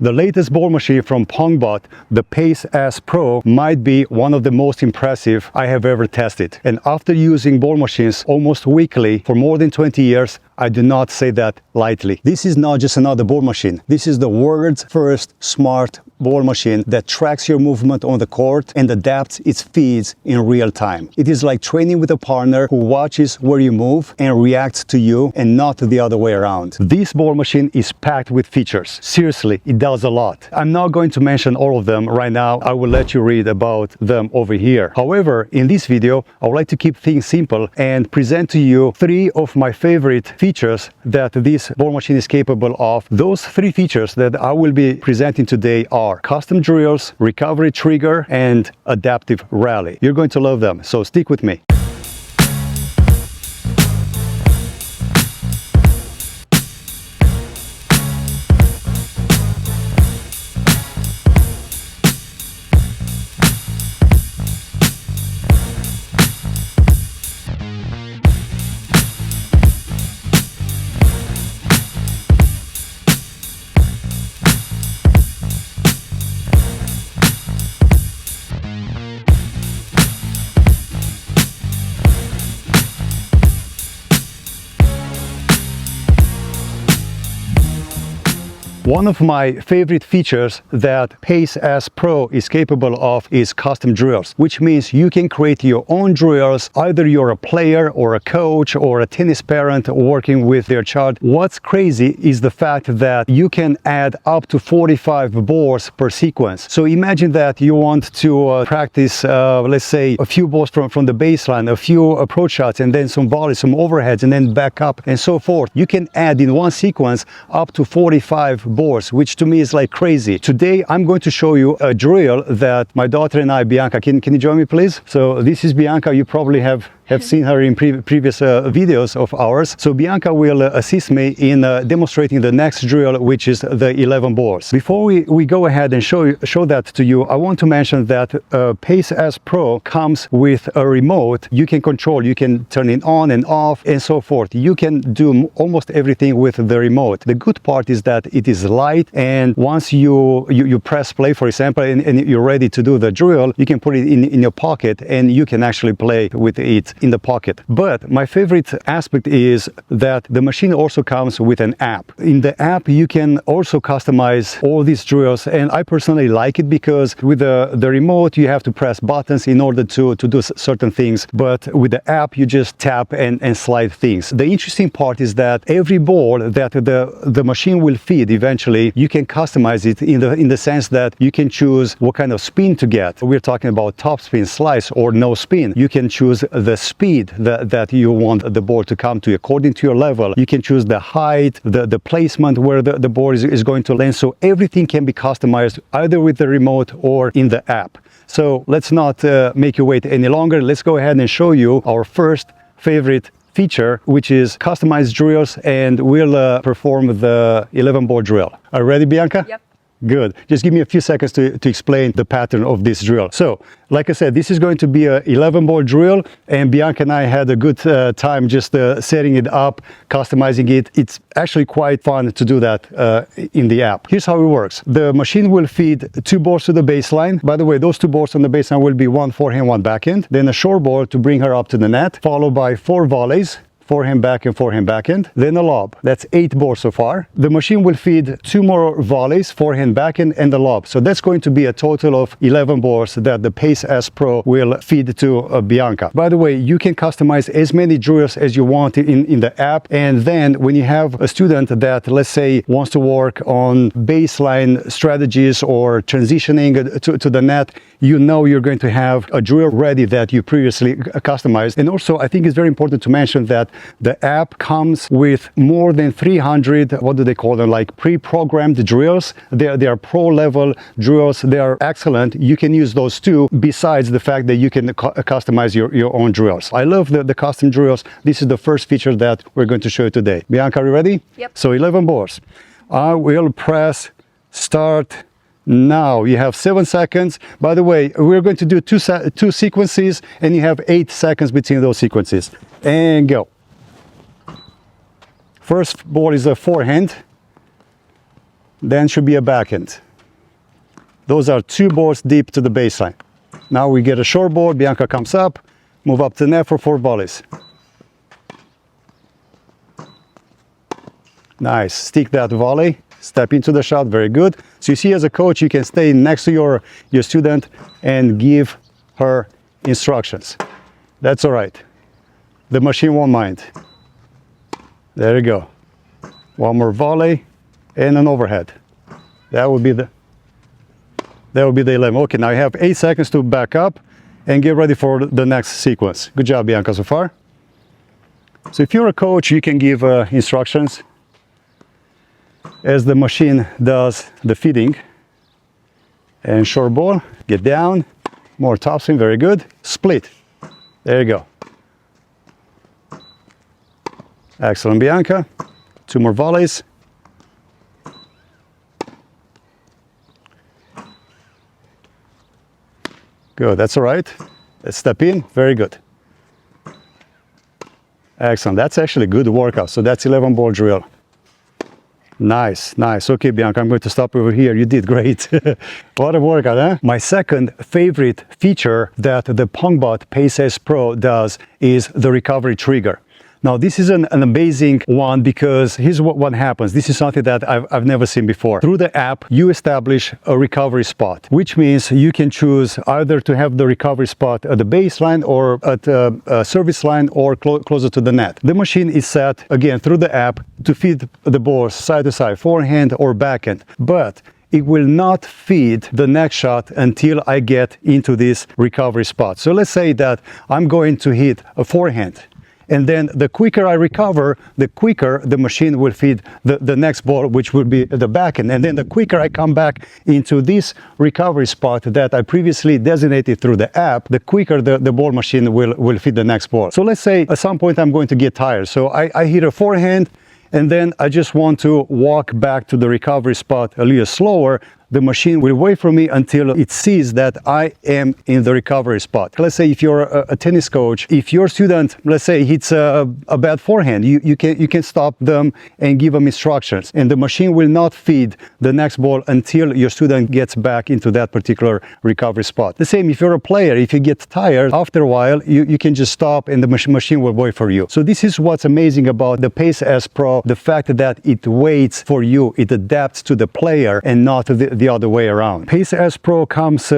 The latest ball machine from PongBot, the Pace S Pro, might be one of the most impressive I have ever tested. And after using ball machines almost weekly for more than 20 years, I do not say that lightly. This is not just another ball machine. This is the world's first smart ball machine that tracks your movement on the court and adapts its feeds in real time. It is like training with a partner who watches where you move and reacts to you and not the other way around. This ball machine is packed with features. Seriously, it does a lot. I'm not going to mention all of them right now. I will let you read about them over here. However, in this video, I would like to keep things simple and present to you 3 of my favorite features that this ball machine is capable of. Those 3 features that I will be presenting today are custom drills, recovery trigger, and adaptive rally. You're going to love them, so stick with me. One of my favorite features that Pace S Pro is capable of is custom drills, which means you can create your own drills, either you're a player or a coach or a tennis parent working with their child. What's crazy is the fact that you can add up to 45 balls per sequence. So imagine that you want to practice, let's say, a few balls from the baseline, a few approach shots, and then some volleys, some overheads, and then back up, and so forth. You can add in one sequence up to 45 balls, which to me is like crazy. Today I'm going to show you a drill that my daughter and I, Bianca, can you join me please? So this is Bianca. You probably have seen her in previous videos of ours. So Bianca will assist me in demonstrating the next drill, which is the 11 balls. Before we go ahead and show that to you, I want to mention that Pace S Pro comes with a remote. You can control, you can turn it on and off and so forth. You can do almost everything with the remote. The good part is that it is light, and once you press play, for example, and you're ready to do the drill, you can put it in your pocket and you can actually play with it in the pocket. But my favorite aspect is that the machine also comes with an app. In the app you can also customize all these drills, and I personally like it because with the remote you have to press buttons in order to do certain things, but with the app you just tap and slide things. The interesting part is that every ball that the machine will feed eventually, you can customize it in the sense that you can choose what kind of spin to get. We're talking about top spin, slice, or no spin. You can choose the speed that you want the ball to come to according to your level. You can choose the height, the placement where the ball is going to land. So everything can be customized either with the remote or in the app. So let's not make you wait any longer. Let's go ahead and show you our first favorite feature, which is customized drills, and we'll perform the 11 ball drill. Are you ready, Bianca? Yep. Good. Just give me a few seconds to explain the pattern of this drill. So, like I said, this is going to be a 11 ball drill, and Bianca and I had a good time just setting it up, customizing it. It's actually quite fun to do that in the app. Here's how it works. The machine will feed 2 balls to the baseline. By the way, those 2 balls on the baseline will be 1 forehand, 1 backhand. Then a short ball to bring her up to the net, followed by 4 volleys. Forehand, backhand. Then a lob. That's 8 balls so far. The machine will feed 2 more volleys, forehand, backhand, and a lob. So that's going to be a total of 11 balls that the Pace S Pro will feed to Bianca. By the way, you can customize as many drills as you want in the app. And then when you have a student that, let's say, wants to work on baseline strategies or transitioning to the net, you know you're going to have a drill ready that you previously customized. And also, I think it's very important to mention that the app comes with more than 300, what do they call them, like pre-programmed drills. They are pro-level drills. They are excellent. You can use those too, besides the fact that you can customize your own drills. I love the custom drills. This is the first feature that we're going to show you today. Bianca, are you ready? Yep. So 11 balls. I will press start now. You have 7 seconds. By the way, we're going to do two sequences, and you have 8 seconds between those sequences. And go. First ball is a forehand. then should be a backhand. Those are 2 balls deep to the baseline. Now we get a short ball, Bianca comes up, move up to the net for 4 volleys. Nice, stick that volley, step into the shot, very good. So you see, as a coach, you can stay next to your student and give her instructions. That's all right. The machine won't mind. There you go. One more volley and an overhead. That would be the 11. Okay, now you have 8 seconds to back up and get ready for the next sequence. Good job, Bianca, so far. So if you're a coach, you can give instructions as the machine does the feeding. And short ball, get down, more topspin, very good. Split, there you go. Excellent, Bianca. 2 more volleys. Good, that's all right. Let's step in, very good. Excellent, that's actually a good workout. So that's 11 ball drill. Nice, nice. Okay, Bianca, I'm going to stop over here. You did great. What a workout, huh? My second favorite feature that the PongBot Pace S Pro does is the recovery trigger. Now, this is an amazing one because here's what happens. This is something that I've never seen before. Through the app, you establish a recovery spot, which means you can choose either to have the recovery spot at the baseline or at a service line or closer to the net. The machine is set, again, through the app to feed the balls side to side, forehand or backhand. But it will not feed the next shot until I get into this recovery spot. So let's say that I'm going to hit a forehand. And then the quicker I recover, the quicker the machine will feed the next ball, which will be the backhand. And then the quicker I come back into this recovery spot that I previously designated through the app, the quicker the ball machine will feed the next ball. So let's say at some point I'm going to get tired. So I hit a forehand, and then I just want to walk back to the recovery spot a little slower. The machine will wait for me until it sees that I am in the recovery spot. Let's say if you're a tennis coach, if your student, let's say, hits a bad forehand, you can stop them and give them instructions, and the machine will not feed the next ball until your student gets back into that particular recovery spot. The same if you're a player, if you get tired, after a while, you can just stop and the machine will wait for you. So this is what's amazing about the Pace S Pro, the fact that it waits for you, it adapts to the player and not the other way around. Pace S Pro comes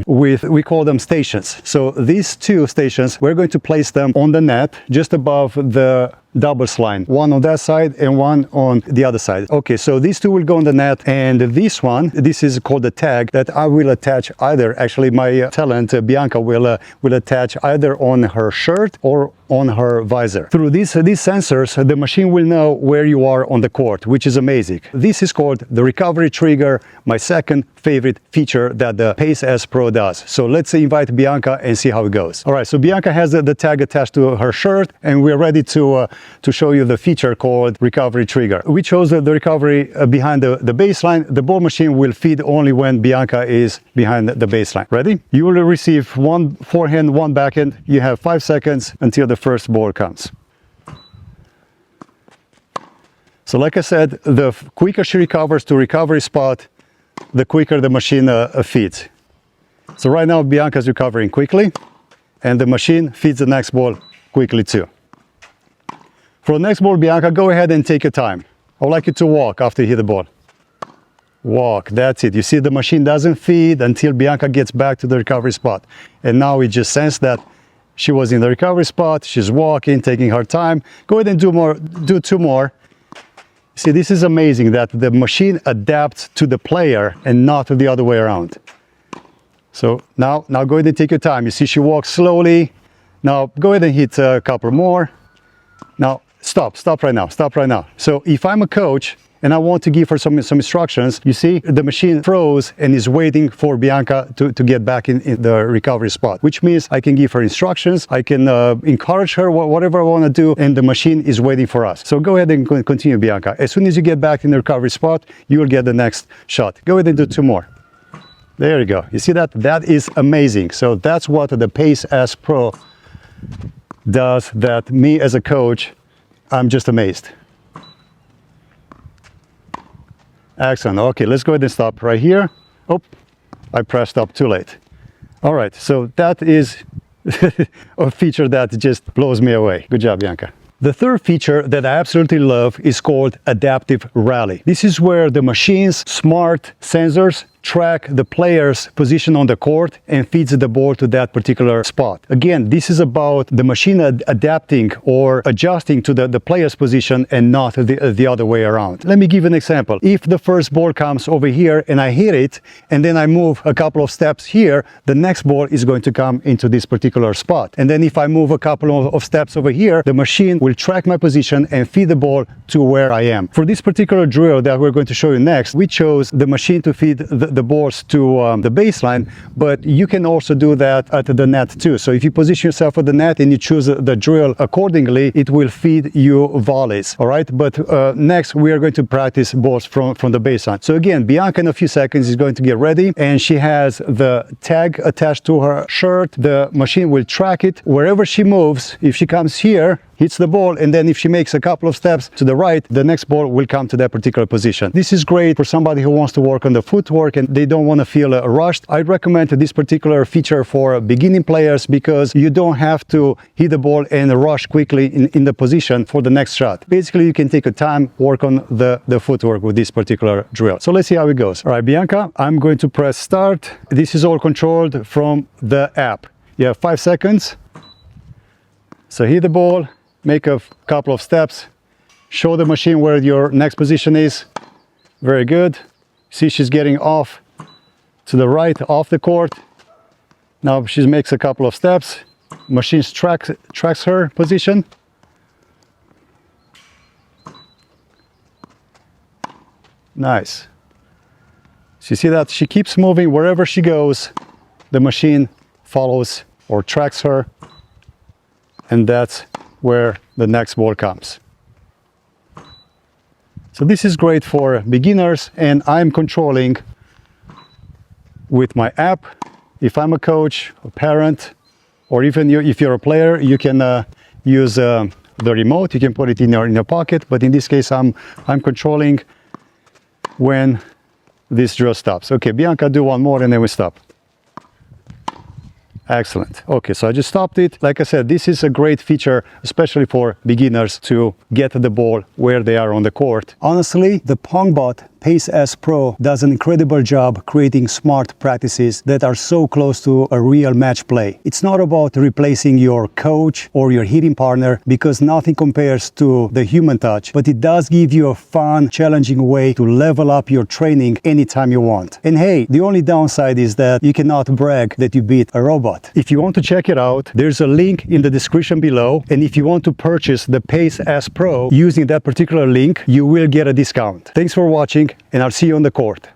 with, we call them stations. So these 2 stations, we're going to place them on the net just above the doubles line, one on that side and one on the other side. Okay, so these 2 will go on the net, and this one, this is called a tag that I will attach either, actually my talent Bianca will attach either on her shirt or on her visor. Through these sensors, the machine will know where you are on the court, which is amazing. This is called the recovery trigger, my second favorite feature that the Pace S Pro does. So let's invite Bianca and see how it goes. All right, so Bianca has the tag attached to her shirt, and we're ready to show you the feature called recovery trigger. We chose the recovery behind the baseline. The ball machine will feed only when Bianca is behind the baseline. Ready? You will receive 1 forehand, 1 backhand. You have 5 seconds until the first ball comes. So like I said, the quicker she recovers to recovery spot, the quicker the machine feeds. So right now Bianca's recovering quickly, and the machine feeds the next ball quickly too. For the next ball, Bianca, go ahead and take your time. I would like you to walk after you hit the ball. Walk, that's it. You see, the machine doesn't feed until Bianca gets back to the recovery spot. And now we just sense that she was in the recovery spot, she's walking, taking her time. Go ahead and do 2 more. See, this is amazing that the machine adapts to the player and not the other way around. So now go ahead and take your time. You see, she walks slowly. Now go ahead and hit a couple more. Now stop right now. So if I'm a coach and I want to give her some instructions, you see the machine froze and is waiting for Bianca to get back in the recovery spot, which means I can give her instructions, I can encourage her, whatever I want to do, and the machine is waiting for us. So go ahead and continue, Bianca. As soon as you get back in the recovery spot, you will get the next shot. Go ahead and do 2 more. There you go. You see that? That is amazing. So that's what the Pace S Pro does, that me as a coach, I'm just amazed. Excellent. Okay, let's go ahead and stop right here. Oh, I pressed up too late. All right, so that is a feature that just blows me away. Good job, Bianca. The third feature that I absolutely love is called adaptive rally. This is where the machine's smart sensors track the player's position on the court and feeds the ball to that particular spot. Again, this is about the machine adapting or adjusting to the player's position and not the other way around. Let me give an example. If the first ball comes over here and I hit it and then I move a couple of steps here, the next ball is going to come into this particular spot. And then if I move a couple of steps over here, the machine will track my position and feed the ball to where I am. For this particular drill that we're going to show you next, we chose the machine to feed the balls to the baseline, but you can also do that at the net too. So if you position yourself at the net and you choose the drill accordingly, it will feed you volleys. All right, but next we are going to practice balls from the baseline. So again, Bianca in a few seconds is going to get ready, and she has the tag attached to her shirt. The machine will track it wherever she moves. If she comes here, hits the ball, and then if she makes a couple of steps to the right, the next ball will come to that particular position. This is great for somebody who wants to work on the footwork and they don't want to feel rushed. I recommend this particular feature for beginning players because you don't have to hit the ball and rush quickly in the position for the next shot. Basically, you can take your time, work on the footwork with this particular drill. So let's see how it goes. All right, Bianca, I'm going to press start. This is all controlled from the app. You have 5 seconds. So hit the ball, make a couple of steps, show the machine where your next position is. Very good. See, she's getting off to the right, off the court. Now she makes a couple of steps. Machine tracks her position. Nice. So you see that she keeps moving wherever she goes. The machine follows or tracks her, and that's where the next ball comes. So this is great for beginners, and I'm controlling with my app. If I'm a coach, a parent, or even if you're a player, you can use the remote. You can put it in your pocket, but in this case I'm controlling when this drill stops. Okay, Bianca, do one more and then we stop. Excellent. Okay, so I just stopped it. Like I said, this is a great feature, especially for beginners, to get the ball where they are on the court. Honestly, the PongBot Pace S Pro does an incredible job creating smart practices that are so close to a real match play. It's not about replacing your coach or your hitting partner, because nothing compares to the human touch, but it does give you a fun, challenging way to level up your training anytime you want. And hey, the only downside is that you cannot brag that you beat a robot. If you want to check it out, there's a link in the description below, and if you want to purchase the Pace S Pro using that particular link, you will get a discount. Thanks for watching, and I'll see you on the court.